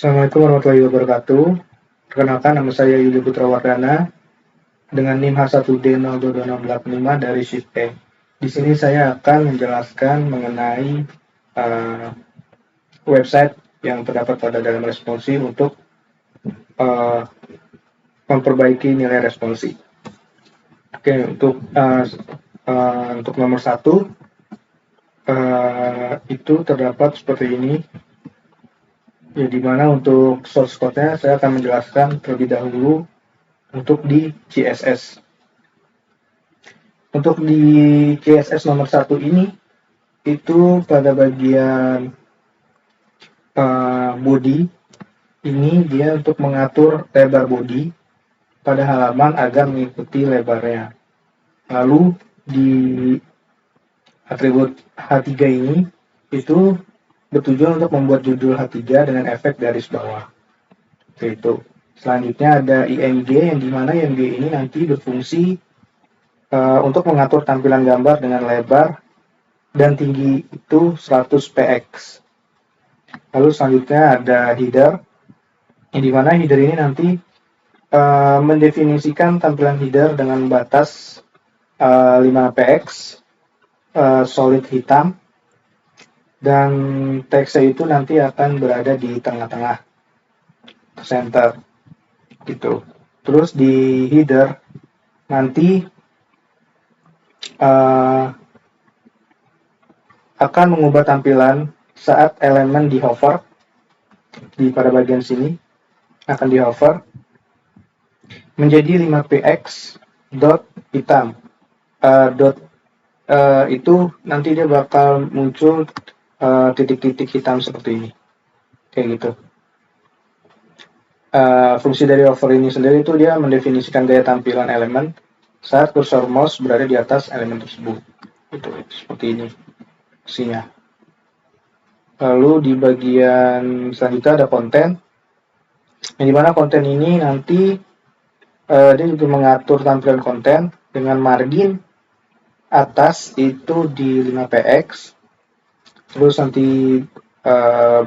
Assalamualaikum warahmatullahi wabarakatuh. Perkenalkan, nama saya Yudi Putra Wardana dengan NIM H1D022685 dari Shift E. Di sini saya akan menjelaskan mengenai uh, website yang terdapat pada dalam responsi untuk uh, memperbaiki nilai responsi. Oke, untuk nomor 1 itu terdapat seperti ini. Ya, di mana untuk source code-nya saya akan menjelaskan terlebih dahulu untuk di CSS. Untuk di CSS nomor 1 ini, itu pada bagian body, ini dia untuk mengatur lebar body pada halaman agar mengikuti lebarnya. Lalu di atribut H3 ini, itu bertujuan untuk membuat judul H3 dengan efek garis bawah. Itu. Selanjutnya ada IMG, yang dimana IMG ini nanti berfungsi untuk mengatur tampilan gambar dengan lebar dan tinggi itu 100 px. Lalu selanjutnya ada header, yang dimana header ini nanti mendefinisikan tampilan header dengan batas 5 px, solid hitam, dan teksnya itu nanti akan berada di tengah-tengah, center, gitu. Terus di header nanti akan mengubah tampilan saat elemen di hover pada bagian sini akan di hover menjadi 5px dot hitam. Itu nanti dia bakal muncul titik-titik hitam seperti ini, kayak gitu. Fungsi dari hover ini sendiri itu dia mendefinisikan gaya tampilan elemen saat kursor mouse berada di atas elemen tersebut. Itu seperti ini fungsinya. Lalu di bagian selanjutnya ada konten, yang dimana konten ini nanti dia juga mengatur tampilan konten dengan margin atas itu di 5px, terus nanti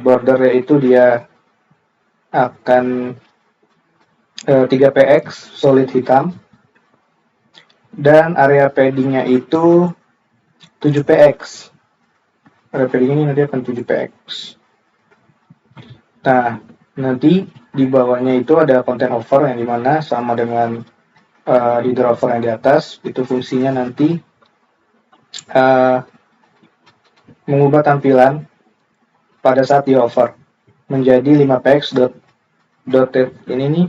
bordernya itu dia akan 3px solid hitam, dan area paddingnya itu 7px. Area padding ini nanti akan 7px. Nah, nanti di bawahnya itu ada konten hover, yang dimana sama dengan header hover yang di atas, itu fungsinya nanti mengubah tampilan pada saat di hover menjadi 5px dotted ini nih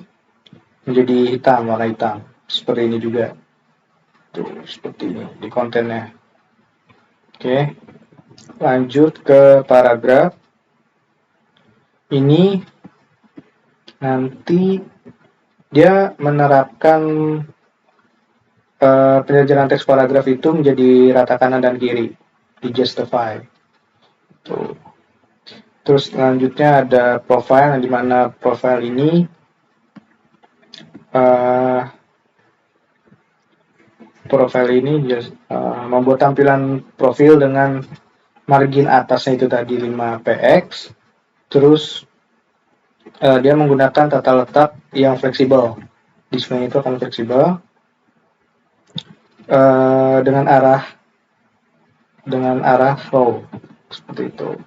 menjadi hitam, warna hitam, seperti ini juga. Tuh, seperti ini di kontennya. Oke, lanjut ke paragraf. Ini nanti dia menerapkan penjajaran teks paragraf itu menjadi rata kanan dan kiri di justify. Tuh. Terus selanjutnya ada profile, di mana profile ini membuat tampilan profil dengan margin atasnya itu tadi 5px. Terus dia menggunakan tata letak yang fleksibel. Display itu akan fleksibel dengan arah row seperti itu.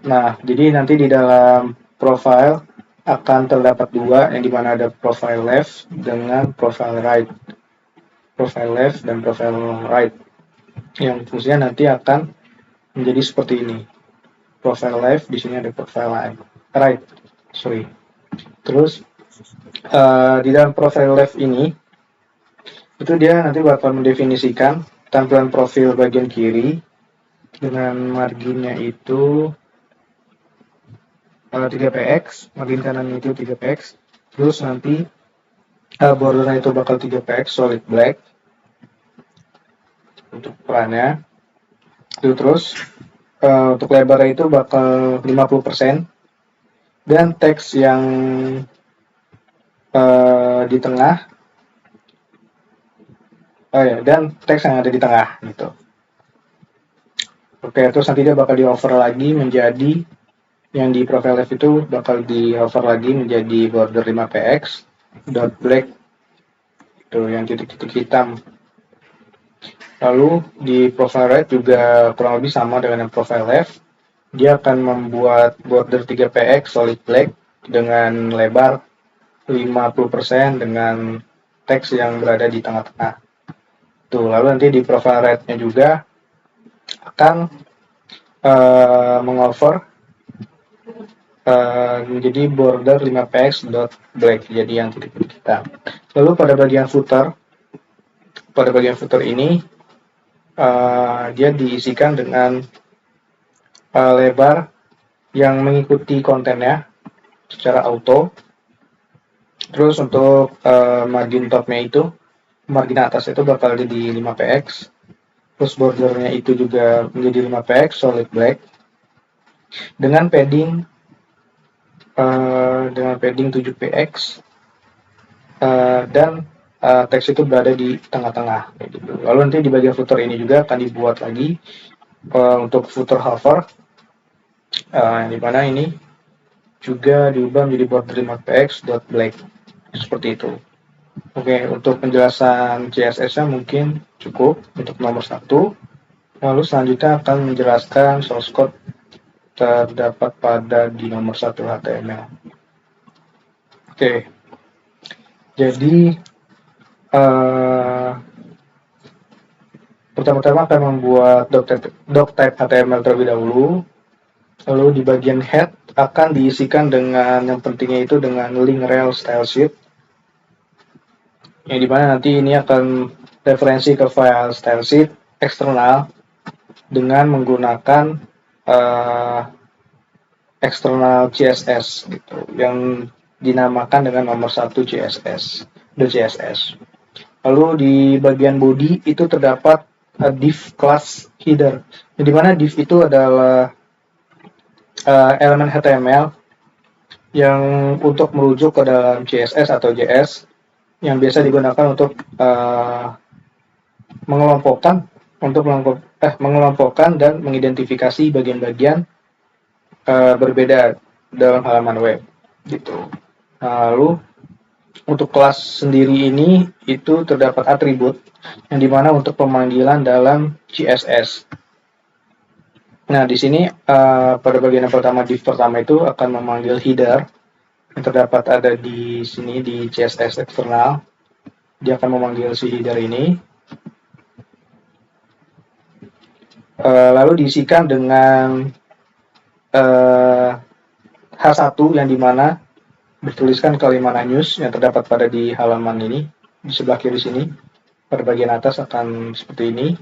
Nah, jadi nanti di dalam profile akan terdapat dua, yang dimana ada profile left dengan profile right. Profile left dan profile right, yang fungsinya nanti akan menjadi seperti ini. Profile left, di sini ada profile right. Terus di dalam profile left ini, itu dia nanti bakal mendefinisikan tampilan profil bagian kiri dengan marginnya itu 3px, margin kanannya itu 3px, terus nanti bordernya itu bakal 3px solid black untuk perannya. Itu terus untuk lebarnya itu bakal 50%, dan teks yang di tengah dan teks yang ada di tengah gitu. Oke, terus nanti dia bakal di over lagi menjadi yang di profile left itu bakal di hover lagi menjadi border 5px dot black, itu yang titik-titik hitam. Lalu di profile right juga kurang lebih sama dengan yang profile left, dia akan membuat border 3px solid black dengan lebar 50% dengan teks yang berada di tengah-tengah. Tuh, lalu nanti di profile right-nya juga akan mengover menjadi border 5px dot black, jadi yang titik-titik hitam. Lalu pada bagian footer ini dia diisikan dengan lebar yang mengikuti kontennya secara auto. Terus untuk margin topnya itu, margin atas itu bakal di 5px. Terus bordernya itu juga menjadi 5px solid black dengan padding 7px dan teks itu berada di tengah-tengah. Gitu. Lalu nanti di bagian footer ini juga akan dibuat lagi untuk footer hover, di mana ini juga diubah menjadi border 5px dot black, seperti itu. Oke, untuk penjelasan CSS-nya mungkin cukup untuk nomor 1. Lalu selanjutnya akan menjelaskan source code terdapat pada di nomor 1 HTML. Oke, jadi pertama-tama akan membuat doctype HTML terlebih dahulu. Lalu di bagian head akan diisikan dengan yang pentingnya itu dengan link rel style sheet, yang dimana nanti ini akan referensi ke file style sheet eksternal dengan menggunakan eksternal CSS gitu, yang dinamakan dengan nomor 1 CSS. Lalu di bagian body itu terdapat div class header, di mana div itu adalah elemen HTML yang untuk merujuk ke dalam CSS atau JS yang biasa digunakan untuk mengelompokkan dan mengidentifikasi bagian-bagian berbeda dalam halaman web gitu. Lalu untuk kelas sendiri ini itu terdapat atribut yang dimana untuk pemanggilan dalam CSS. Nah, di sini pada bagian yang pertama, div pertama itu akan memanggil header yang terdapat ada di sini di CSS eksternal. Dia akan memanggil si header ini. Lalu diisikan dengan H1 yang dimana bertuliskan kalimat news yang terdapat pada di halaman ini di sebelah kiri sini. Pada bagian atas akan seperti ini.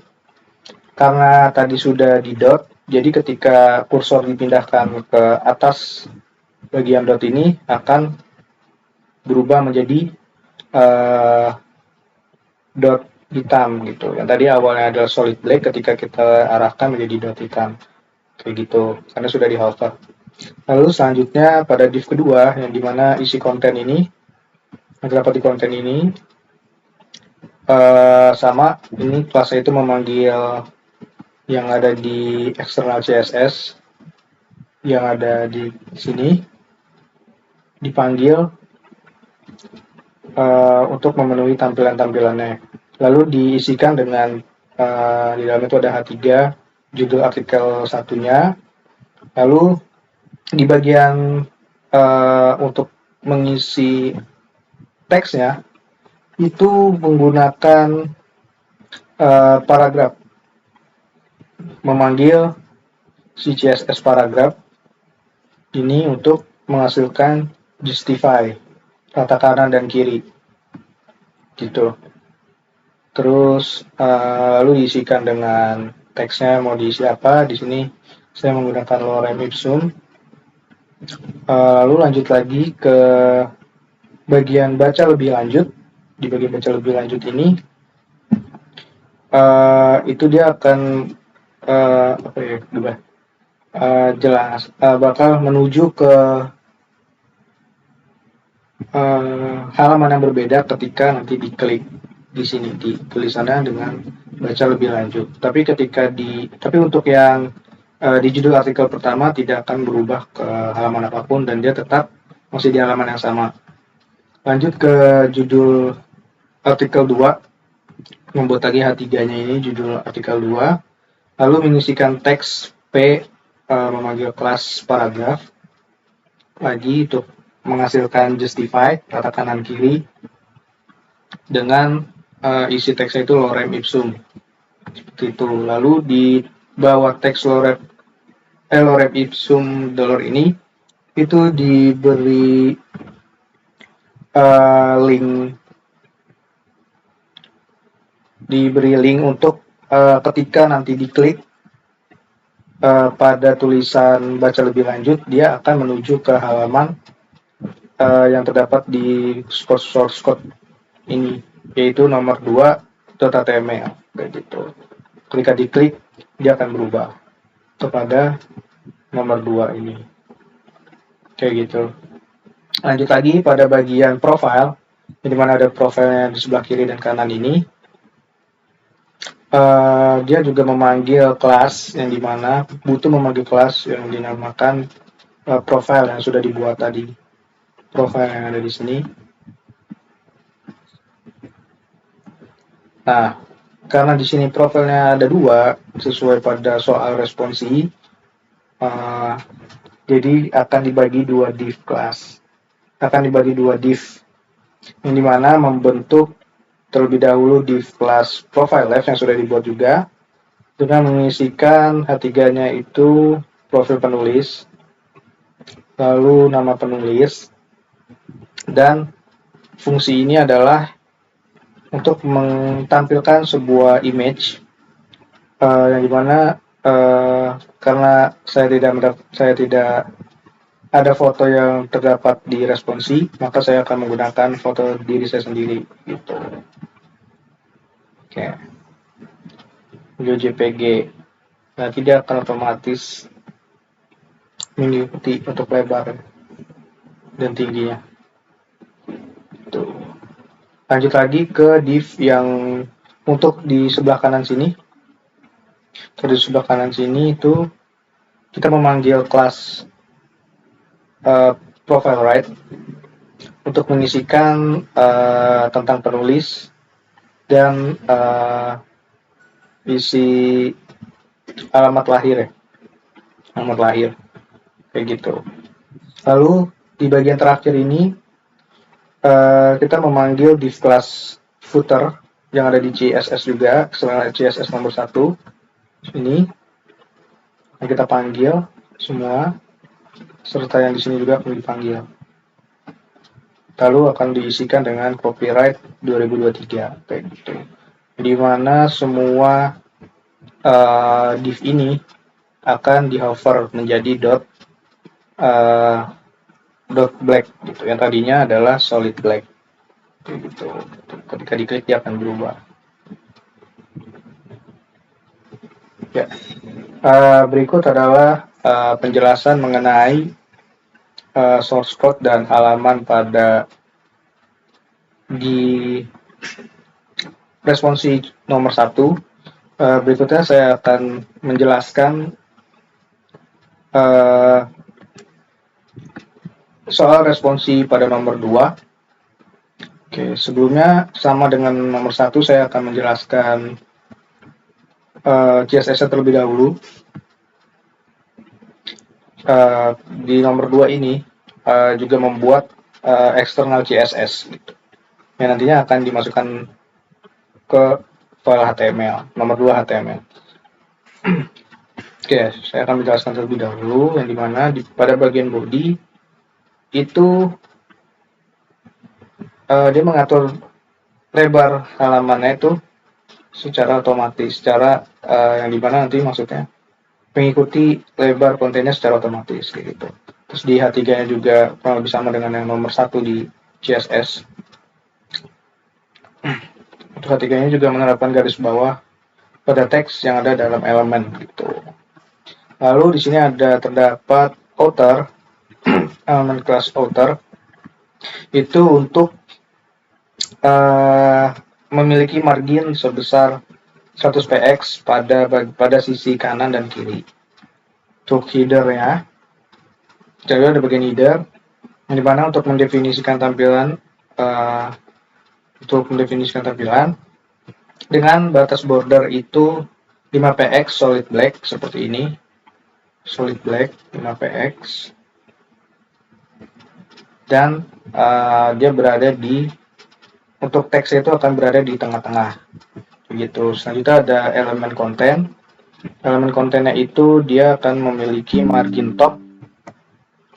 Karena tadi sudah di dot, jadi ketika kursor dipindahkan ke atas bagian dot ini akan berubah menjadi dot hitam gitu. Yang tadi awalnya adalah solid black, ketika kita arahkan menjadi dot hitam kayak gitu, karena sudah di hover. Lalu selanjutnya pada div kedua yang dimana isi konten ini yang terdapat di konten ini sama, ini kelasnya itu memanggil yang ada di eksternal CSS yang ada di sini, dipanggil untuk memenuhi tampilan-tampilannya. Lalu diisikan dengan di dalam itu ada H3 judul artikel satunya. Lalu di bagian untuk mengisi teksnya itu menggunakan paragraf, memanggil si CSS paragraf ini untuk menghasilkan justify rata kanan dan kiri gitu. Terus lalu diisikan dengan teksnya mau diisi apa. Di sini saya menggunakan lorem ipsum. Lalu lanjut lagi ke bagian baca lebih lanjut. Di bagian baca lebih lanjut ini itu dia akan jelas bakal menuju ke halaman yang berbeda ketika nanti diklik di sini di tulisannya dengan baca lebih lanjut. Tapi untuk yang di judul artikel pertama tidak akan berubah ke halaman apapun dan dia tetap masih di halaman yang sama. Lanjut ke judul artikel 2, membuat lagi H3-nya ini judul artikel 2, lalu mengisikan teks P, memanggil kelas paragraf, lagi untuk menghasilkan justify, kata kanan kiri, dengan isi teksnya itu lorem ipsum. Seperti itu. Lalu di bawah teks lorem ipsum dolor ini itu diberi link untuk ketika nanti diklik pada tulisan baca lebih lanjut, dia akan menuju ke halaman yang terdapat di source code ini, yaitu nomor 2.html kayak gitu. Ketika diklik dia akan berubah kepada nomor 2 ini kayak gitu. Lanjut lagi pada bagian profile, di mana ada profilnya di sebelah kiri dan kanan ini. Dia juga memanggil kelas yang dimana butuh memanggil kelas yang dinamakan profile yang sudah dibuat tadi, profile yang ada di sini. Nah, karena di sini profilnya ada 2 sesuai pada soal responsi, jadi akan dibagi 2 div kelas, akan dibagi 2 div yang dimana membentuk terlebih dahulu div kelas profile left yang sudah dibuat juga dengan mengisikan H3-nya itu profil penulis, lalu nama penulis, dan fungsi ini adalah untuk menampilkan sebuah image yang dimana karena saya tidak ada foto yang terdapat di responsi, maka saya akan menggunakan foto diri saya sendiri gitu. Oke. Video JPG. Nanti dia akan otomatis mengikuti untuk lebar dan tingginya. Tuh. Lanjut lagi ke div yang untuk di sebelah kanan sini. Di sebelah kanan sini itu kita memanggil kelas profile right untuk mengisikan tentang penulis dan isi alamat lahir ya, alamat lahir kayak gitu. Lalu di bagian terakhir ini kita memanggil div kelas footer yang ada di CSS juga, selain CSS nomor 1 ini yang kita panggil semua, serta yang di sini juga akan dipanggil. Lalu akan diisikan dengan copyright 2023 kayak gitu. Di mana semua div ini akan di hover menjadi dot black gitu. Yang tadinya adalah solid black gitu. Ketika diklik dia akan berubah. Ya. Berikut adalah penjelasan mengenai source code dan halaman pada di responsi nomor 1. Berikutnya saya akan menjelaskan soal responsi pada nomor 2. Oke, sebelumnya sama dengan nomor 1 saya akan menjelaskan CSS terlebih dahulu. Di nomor 2 ini juga membuat external CSS gitu, yang nantinya akan dimasukkan ke file HTML, nomor 2 HTML. Oke, saya akan menjelaskan terlebih dahulu, yang dimana pada bagian body itu dia mengatur lebar halamannya itu secara otomatis, secara yang dimana nanti maksudnya mengikuti lebar kontennya secara otomatis gitu. Terus di H3-nya juga kurang lebih sama dengan yang nomor 1 di CSS. Untuk H3-nya juga menerapkan garis bawah pada teks yang ada dalam elemen gitu. Lalu di sini ada terdapat outer, elemen kelas outer itu untuk memiliki margin sebesar 100 px pada sisi kanan dan kiri. Untuk header-nya, jadi ada bagian header, yang dimana untuk mendefinisikan tampilan dengan batas border itu 5px solid black seperti ini, solid black 5px, dan dia berada di, untuk teksnya itu akan berada di tengah-tengah begitu. Selanjutnya ada elemen konten. Elemen kontennya itu dia akan memiliki margin top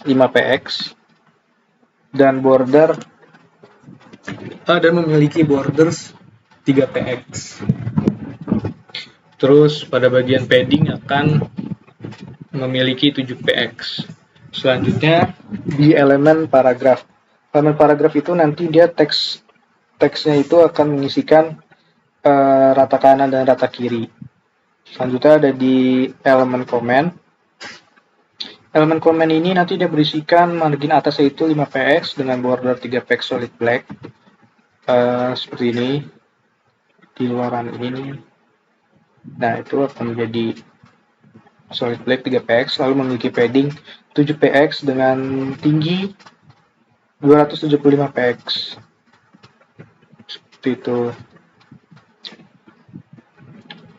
5px dan border dan memiliki borders 3px. Terus pada bagian padding akan memiliki 7px. Selanjutnya di elemen paragraf. Elemen paragraf itu nanti dia teksnya itu akan mengisikan rata kanan dan rata kiri. Selanjutnya ada di elemen comment. Elemen comment ini nanti dia berisikan margin atasnya itu 5px dengan border 3px solid black. Seperti ini. Di luaran ini. Nah, itu akan menjadi solid black 3px, lalu memiliki padding 7px dengan tinggi 275px. Seperti itu.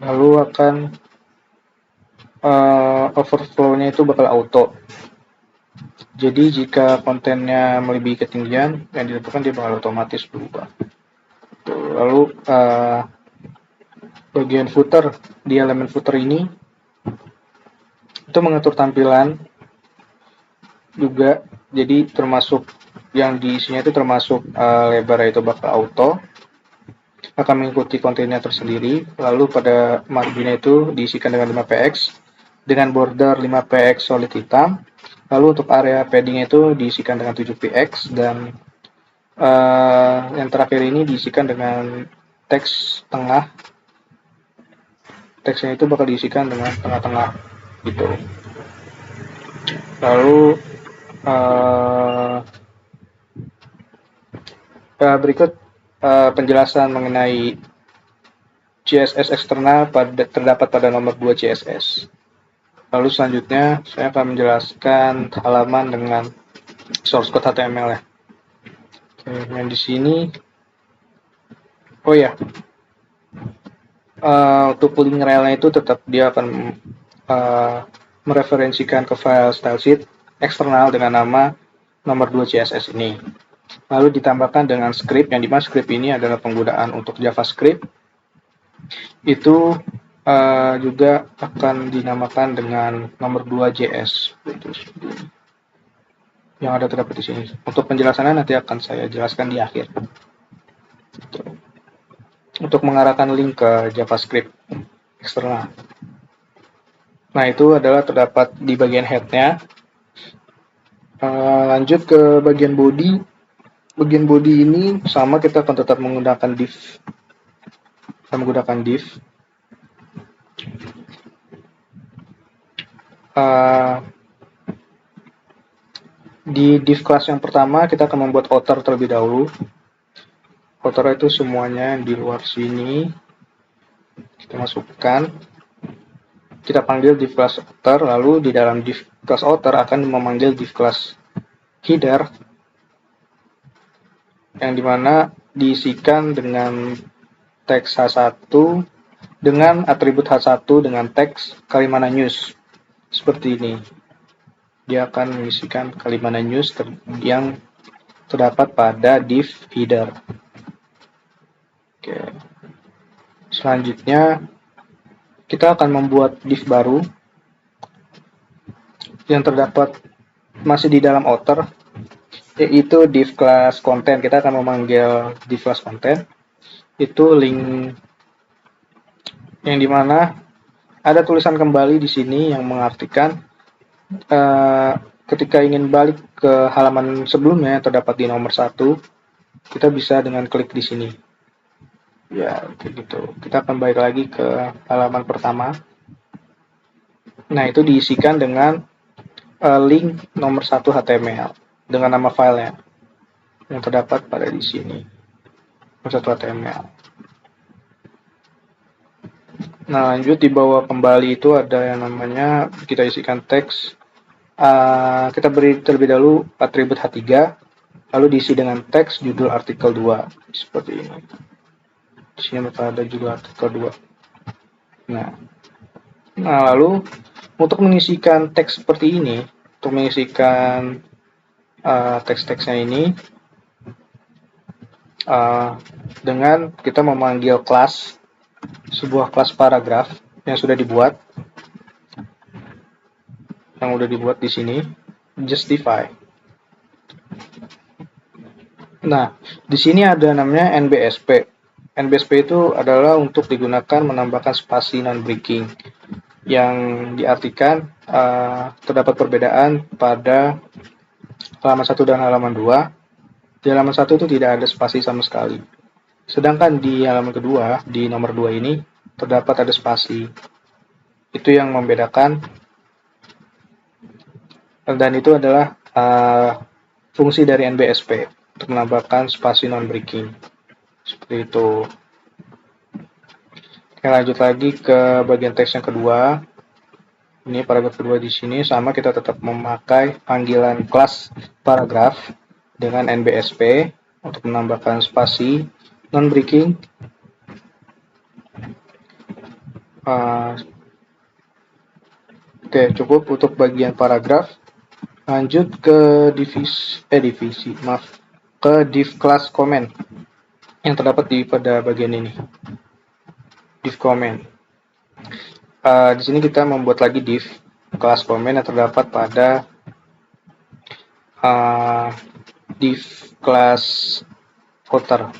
Lalu akan overflow-nya itu bakal auto. Jadi jika kontennya melebihi ketinggian yang ditentukan, dia bakal otomatis berubah. Lalu bagian footer, di elemen footer ini itu mengatur tampilan juga, jadi termasuk yang diisinya itu termasuk lebar, itu bakal auto, akan mengikuti kontennya tersendiri. Lalu pada marginnya itu diisikan dengan 5px dengan border 5px solid hitam. Lalu untuk area paddingnya itu diisikan dengan 7px, dan yang terakhir ini diisikan dengan teks tengah. Teksnya itu bakal diisikan dengan tengah-tengah gitu. Lalu berikut penjelasan mengenai CSS eksternal terdapat pada nomor 2 CSS. Lalu selanjutnya saya akan menjelaskan halaman dengan source code HTML ya. Oke, yang di sini, oh ya, untuk link relnya itu tetap dia akan mereferensikan ke file stylesheet eksternal dengan nama nomor 2 CSS ini. Lalu ditambahkan dengan script, yang dimana script ini adalah penggunaan untuk JavaScript. Itu juga akan dinamakan dengan nomor 2 JS. Yang ada terdapat di sini. Untuk penjelasannya nanti akan saya jelaskan di akhir. Untuk mengarahkan link ke JavaScript eksternal. Nah, itu adalah terdapat di bagian head-nya. Lanjut ke bagian body. Bagian body ini sama, kita akan tetap menggunakan div. Kita menggunakan div. Di div class yang pertama kita akan membuat outer terlebih dahulu. Outer itu semuanya di luar sini kita masukkan. Kita panggil div class outer, lalu di dalam div class outer akan memanggil div class header, yang dimana diisikan dengan teks H1 dengan atribut H1 dengan teks Kalimana News seperti ini. Dia akan mengisikan Kalimana News yang terdapat pada div header. Oke. Selanjutnya kita akan membuat div baru yang terdapat masih di dalam outer, yaitu div class content. Kita akan memanggil div class content itu link, yang dimana ada tulisan kembali di sini yang mengartikan ketika ingin balik ke halaman sebelumnya yang terdapat di nomor 1, kita bisa dengan klik di sini. Ya, gitu. Kita akan balik lagi ke halaman pertama. Nah, itu diisikan dengan link nomor 1 HTML dengan nama filenya yang terdapat pada di sini. Nomor 1 HTML. Nah, lanjut di bawah kembali itu ada yang namanya kita isikan teks. Kita beri terlebih dahulu atribut H3, lalu diisi dengan teks judul artikel 2 seperti ini. Di sini bakal ada judul artikel 2. Nah, lalu untuk mengisikan teks seperti ini, untuk mengisikan teks-teksnya ini dengan kita memanggil kelas, sebuah kelas paragraf yang sudah dibuat, di sini, justify. Nah, di sini ada namanya NBSP. NBSP itu adalah untuk digunakan menambahkan spasi non-breaking, yang diartikan terdapat perbedaan pada halaman 1 dan halaman 2. Di halaman 1 itu tidak ada spasi sama sekali. Sedangkan di halaman kedua, di nomor 2 ini, terdapat ada spasi. Itu yang membedakan, dan itu adalah fungsi dari NBSP untuk menambahkan spasi non-breaking. Seperti itu. Oke, lanjut lagi ke bagian teks yang kedua. Ini paragraf kedua di sini sama, kita tetap memakai panggilan kelas paragraf dengan NBSP untuk menambahkan spasi non-breaking. Oke, cukup untuk bagian paragraf. Lanjut ke ke div class comment yang terdapat pada bagian ini. Div comment. Di sini kita membuat lagi div kelas comment yang terdapat pada div kelas footer.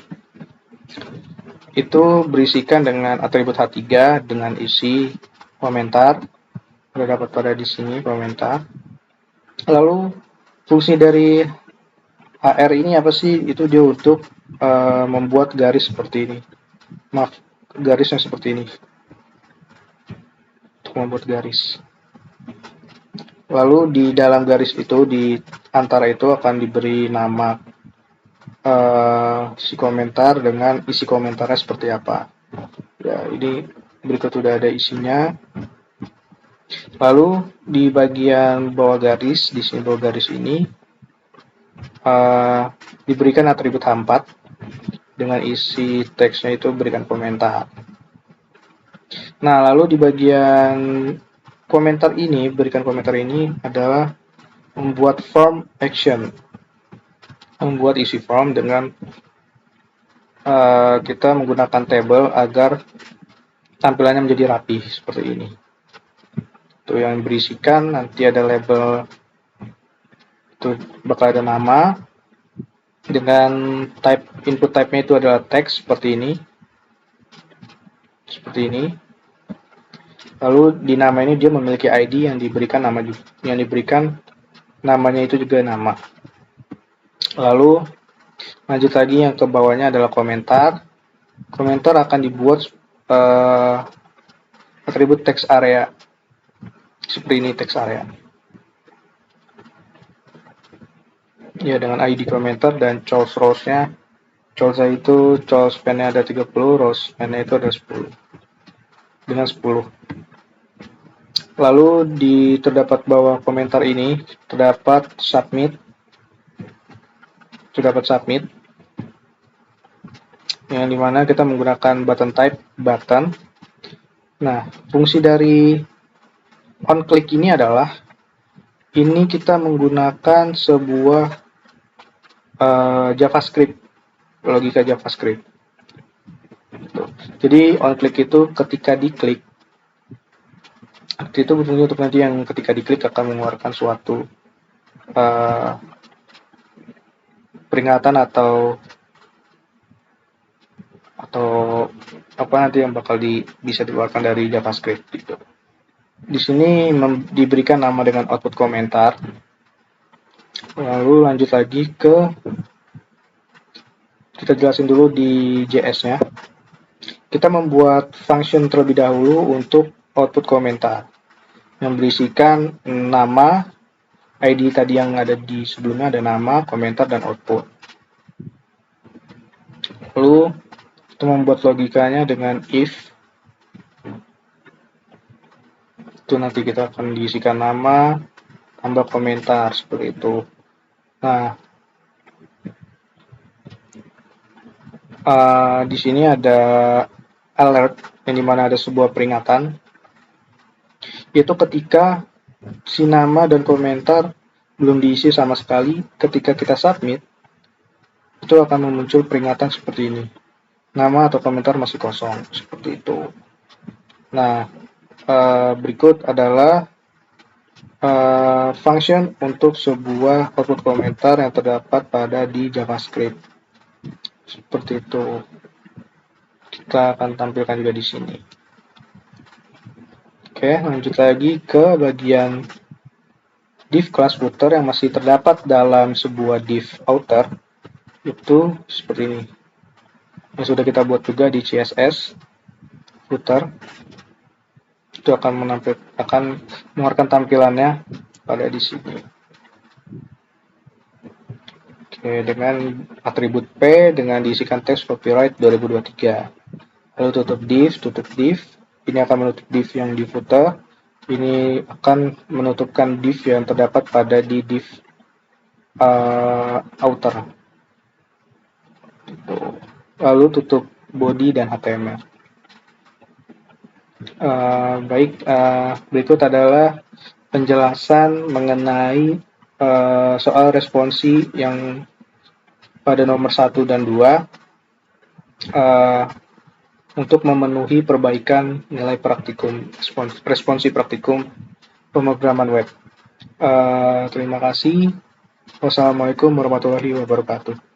Itu berisikan dengan atribut H3 dengan isi komentar. Terdapat pada di sini komentar. Lalu fungsi dari HR ini apa sih? Itu dia untuk membuat garis seperti ini. Garis yang seperti ini. Untuk membuat garis. Lalu di dalam garis itu, di antara itu akan diberi nama si komentar dengan isi komentarnya seperti apa. Ya, ini berikut sudah ada isinya. Lalu di bagian bawah garis, di sini bawah garis ini diberikan atribut H4 dengan isi teksnya itu berikan komentar. Nah, lalu di bagian komentar ini, berikan komentar ini adalah membuat form action, membuat isi form dengan kita menggunakan table agar tampilannya menjadi rapi seperti ini. Itu yang berisikan, nanti ada label, itu bakal ada nama dengan type, input type-nya itu adalah teks seperti ini. Lalu di nama ini dia memiliki ID yang diberikan nama, namanya itu juga nama. Lalu lanjut lagi, yang ke bawahnya adalah komentar. Komentar akan dibuat atribut text area seperti ini, text area. Ya, dengan ID komentar dan choice rows-nya. Choice itu choice span-nya ada 30, rows span-nya itu ada 10. Dengan 10. Lalu di terdapat bawah komentar ini terdapat submit. Yang dimana kita menggunakan button type button. Nah, fungsi dari on click ini adalah, ini kita menggunakan sebuah JavaScript, logika JavaScript. Jadi on click itu ketika diklik, itu berfungsi untuk nanti yang ketika diklik akan mengeluarkan suatu peringatan atau apa nanti yang bakal bisa dikeluarkan dari JavaScript gitu. Di sini diberikan nama dengan output komentar. Lalu lanjut lagi kita jelasin dulu di JS-nya. Kita membuat function terlebih dahulu untuk output komentar yang berisikan nama, ID tadi yang ada di sebelumnya, ada nama, komentar, dan output. Lalu kita membuat logikanya dengan if Itu nanti kita akan diisikan nama, tambah komentar seperti itu. Nah, di sini ada alert yang dimana ada sebuah peringatan, yaitu ketika si nama dan komentar belum diisi sama sekali. Ketika kita submit, itu akan muncul peringatan seperti ini, nama atau komentar masih kosong, seperti itu. Nah, berikut adalah function untuk sebuah output komentar yang terdapat pada di JavaScript. Seperti itu. Kita akan tampilkan juga di sini. Oke, lanjut lagi ke bagian div class footer yang masih terdapat dalam sebuah div outer. Itu seperti ini. Yang sudah kita buat juga di CSS footer. Itu akan mengeluarkan tampilannya pada di sini. Oke, dengan atribut P dengan diisikan teks copyright 2023. Lalu tutup div. Ini akan menutup div yang di footer. Ini akan menutupkan div yang terdapat pada di div outer. Lalu tutup body dan HTML. Berikut adalah penjelasan mengenai soal responsi yang pada nomor 1 dan 2 untuk memenuhi perbaikan nilai praktikum, responsi praktikum pemrograman web. Terima kasih. Wassalamualaikum warahmatullahi wabarakatuh.